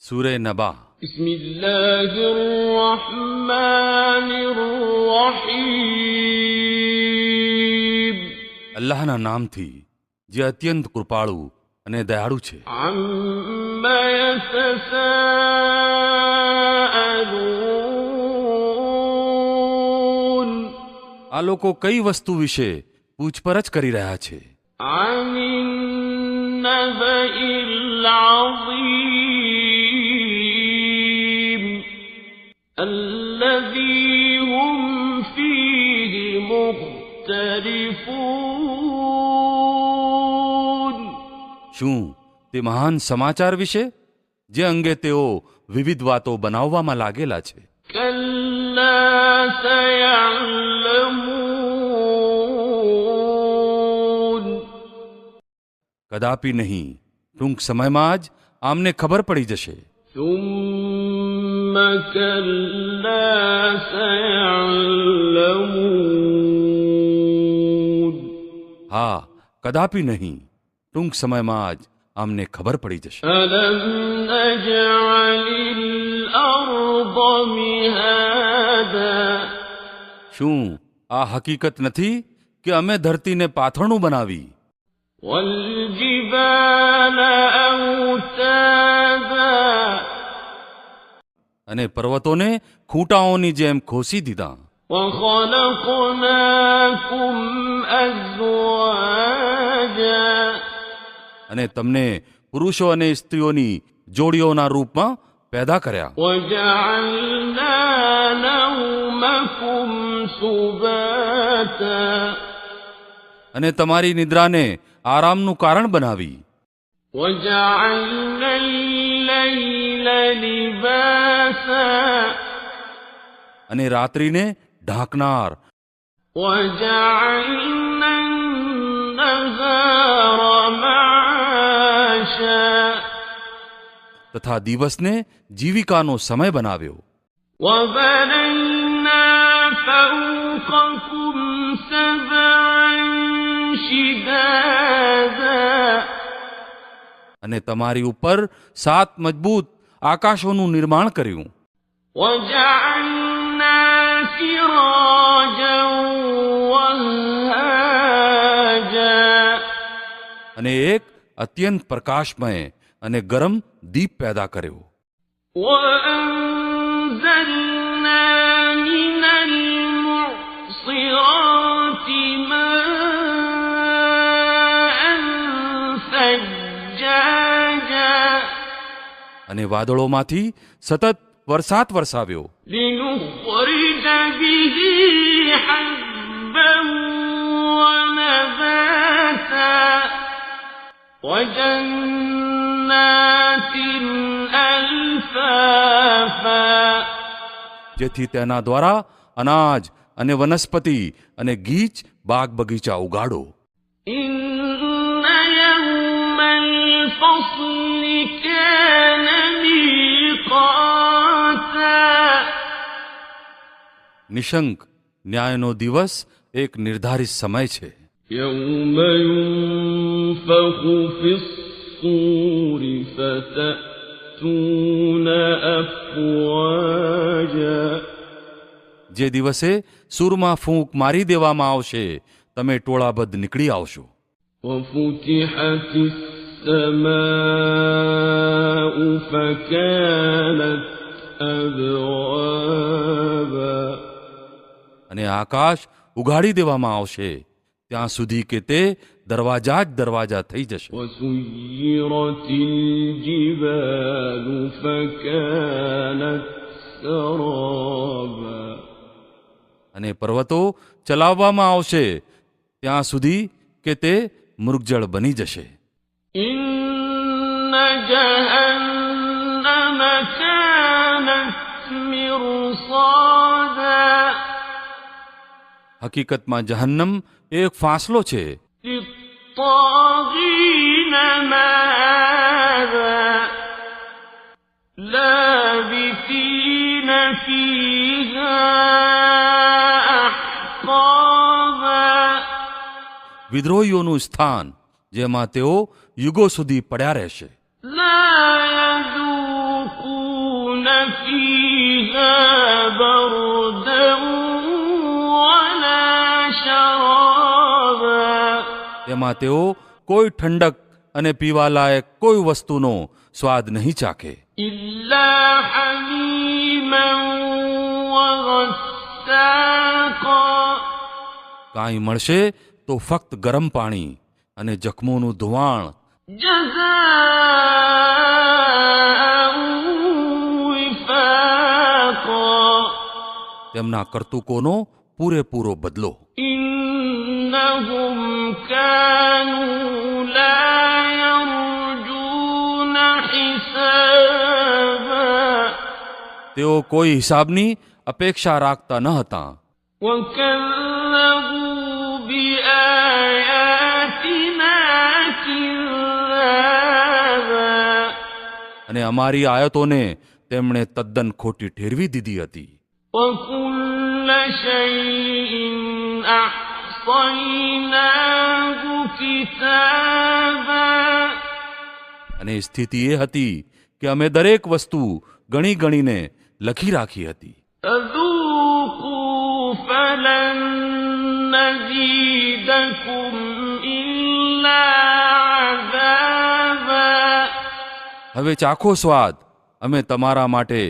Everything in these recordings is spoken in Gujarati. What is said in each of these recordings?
સૂરે નબા. બિસ્મિલ્લાહિર રહમાનિર રહીમ. અલ્લાહના નામથી જે અત્યંત કૃપાળુ અને દયાળુ છે. અમ્મા યતસાઅલૂન. આ લોકો કઈ વસ્તુ વિશે પૂછપરછ કરી રહ્યા છે? અનિન નબઇલ અઝીમ અલ્લઝી હુમ ફીહી મુખ્તલિફૂન. શું તે મહાન સમાચાર વિશે જે અંગે તેઓ વિવિધ વાતો બનાવવામાં લાગેલા છે? કલ્લા સયઅલમૂન. કદાપી નહીં, ટૂંક સમયમાં જ આમને ખબર પડી જશે. ثم كلا سيعلمون. હા, કદાપી નહીં, ટૂંક સમયમાં જ આમને ખબર પડી જશે. ألم نجعل الأرض مهادا. શું આ હકીકત નથી કે અમે ધરતીને પાથરણું બનાવી والجبال أوتادا. અને પર્વતોને ખૂંટાઓની જેમ ખોસી દીધા? وخلقناكم أزواجا. અને તમને પુરુષો અને સ્ત્રીઓની જોડીઓના રૂપમાં પેદા કર્યા. وجعلنا نومكم سباتا. અને તમારી નિદ્રાને આરામનું કારણ બનાવી. وجعلنا الليل لباسا. અને રાત્રિને ઢાંકનાર. وجعلنا النهار معاشا. તથા દિવસને જીવિકાનો સમય બનાવ્યો. وبنينا فوقكم سبعا شدادا. અને તમારી ઉપર 7 મજબૂત આકાશોનું નિર્માણ કર્યું. وجعلنا سراجا وهاجا. અને એક અત્યંત પ્રકાશમય અને ગરમ દીપ પેદા કર્યો. وأنزلنا من المعصرات ماء ثجاجا. અને વાદળોમાંથી સતત વરસાદ વરસાવ્યો. لنخرج به حبا ونباتا. وجنات ألفافا. જેથી તેના દ્વારા અનાજ અને વનસ્પતિ અને ગીચ બાગ બગીચા ઉગાડો. إن يوم الفصل كان ميقاتا. નિશંક ન્યાયનો દિવસ એક નિર્ધારિત સમય છે. يوم ينفخ في الصور فتأتون أفواجا. જે દિવસે સૂરમાં ફૂંક મારી દેવામાં આવશે, તમે ટોળાબદ્ધ નીકળી આવશો. وفتحت السماء فكانت أبوابا. અને આકાશ ઉઘાડી દેવામાં આવશે ત્યાં સુધી કે તે દરવાજા જ દરવાજા થઈ જશે. وسيرت الجبال فكانت سرابا. અને પર્વતો ચલાવવામાં આવશે ત્યાં સુધી કે તે મૃગજળ બની જશે. إن جهنم كانت مرصادا. હકીકતમાં જહન્નમ એક ફાંસલો છે للطاغين مآبا. لابثين فيها أحقابا. વિદ્રોહીઓનું સ્થાન જેમાં તેઓ યુગો સુધી પડ્યા રહેશે. لا يذوقون فيها بردا ولا شرابا તેમાં તેઓ કોઈ ઠંડક અને પીવાલાયક કોઈ વસ્તુનો સ્વાદ નહીં ચાખે, إلا حميما وغساقا કાંઈ મળશે તો ફક્ત ગરમ પાણી અને જખમોનું ધુવાણ, جزاء وفاقا તેમના કરતૂકોનો પૂરેપૂરો બદલો. إنهم كانوا لا يرجون حسابا તેઓ કોઈ હિસાબની અપેક્ષા રાખતા ન હતા وكذبوا بآياتنا كذابا અને અમારી આયતોને તેમણે તદ્દન ખોટી ઠેરવી દીધી હતી. وكل شيء أحصيناه كتابا અને સ્થિતિ એ હતી કે અમે દરેક વસ્તુ ગણી ગણીને લખી રાખી હતી. فذوقوا فلن نزيدكم إلا عذابا હવે ચાખો સ્વાદ, અમે તમારા માટે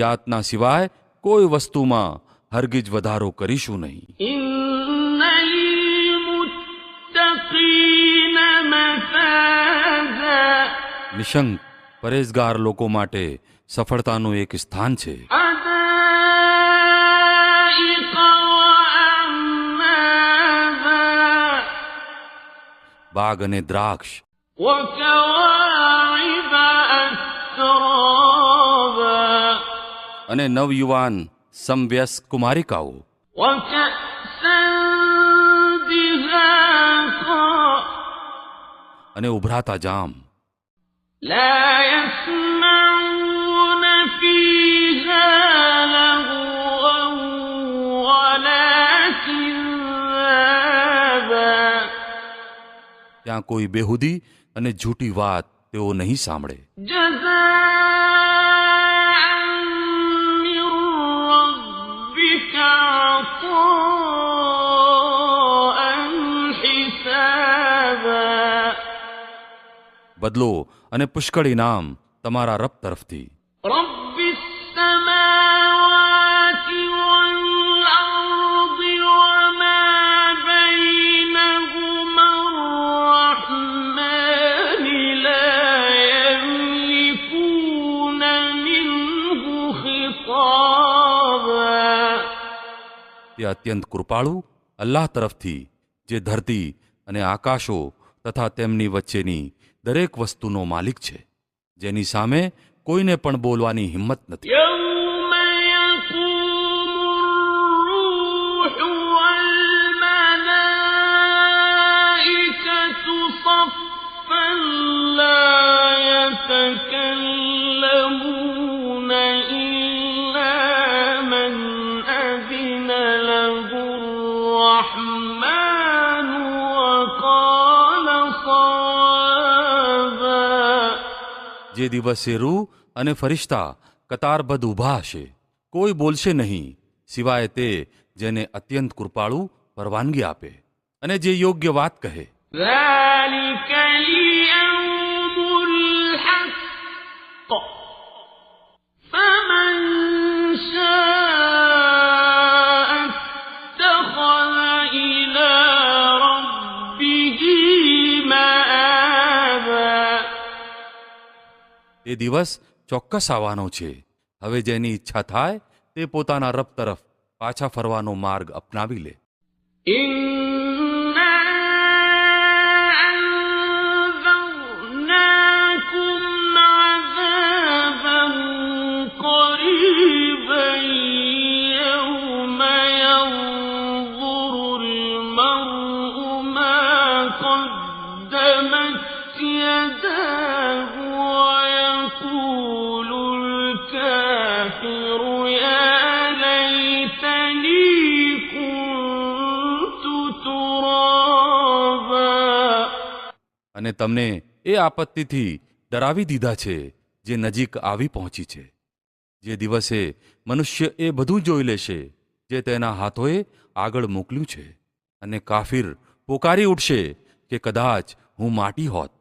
યાતના સિવાય કોઈ વસ્તુમાં હરગીજ વધારો કરીશું નહીં. إن للمتقين مفازا નિશંક પરેઝગાર લોકો માટે સફળતાનું એક સ્થાન છે. حدائق وأعنابا બાગ અને દ્રાક્ષ, وكواعب أترابا અને નવયુવાન સમવ્યસ્ક કુમારિકાઓ, وكأسا دهاقا અને ઉભરાતા જામ. لا يسمعون فيها لغوا ولا كذابا ત્યાં કોઈ બેહુદી અને જૂઠી વાત તેઓ નહીં સાંભળે. جزاء من ربك عطاء حسابا બદલો અને પુષ્કળ ઇનામ તમારા રબ તરફથી. رب السماوات والأرض وما بينهما الرحمن لا يملكون منه خطابا તે અત્યંત કૃપાળુ અલ્લાહ તરફથી, જે ધરતી અને આકાશો તથા તેમની વચ્ચેની દરેક વસ્તુનો માલિક છે, જેની સામે કોઈને પણ બોલવાની હિંમત નથી. يوم يقوم الروح والملائكة صفا لا يتكلمون إلا من أذن له الرحمن وقال صوابا જે દિવસે રૂહ અને ફરિશ્તા કતારબદ્ધ ઊભા હશે, કોઈ બોલશે નહીં સિવાય તે જેને અત્યંત કૃપાળુ પરવાનગી આપે અને જે યોગ્ય વાત કહે. ذلك اليوم الحق فمن شاء اتخذ إلى ربه مآبا તે દિવસ ચોક્કસ આવવાનો છે. હવે જેની ઈચ્છા થાય તે પોતાના રબ તરફ પાછા ફરવાનો માર્ગ અપનાવી લે. إنا أنذرناكم عذابا قريبا يوم ينظر المرء ما قدمت يداه ويقول الكافر يا ليتني كنت ترابا અને તમને એ આપત્તિથી ડરાવી દીધા છે જે નજીક આવી પહોંચી છે, જે દિવસે મનુષ્ય એ બધું જોઈ લેશે જે તેના હાથોએ આગળ મોકલ્યું છે, અને કાફિર પોકારી ઉઠશે કે કદાચ હું માટી હોત.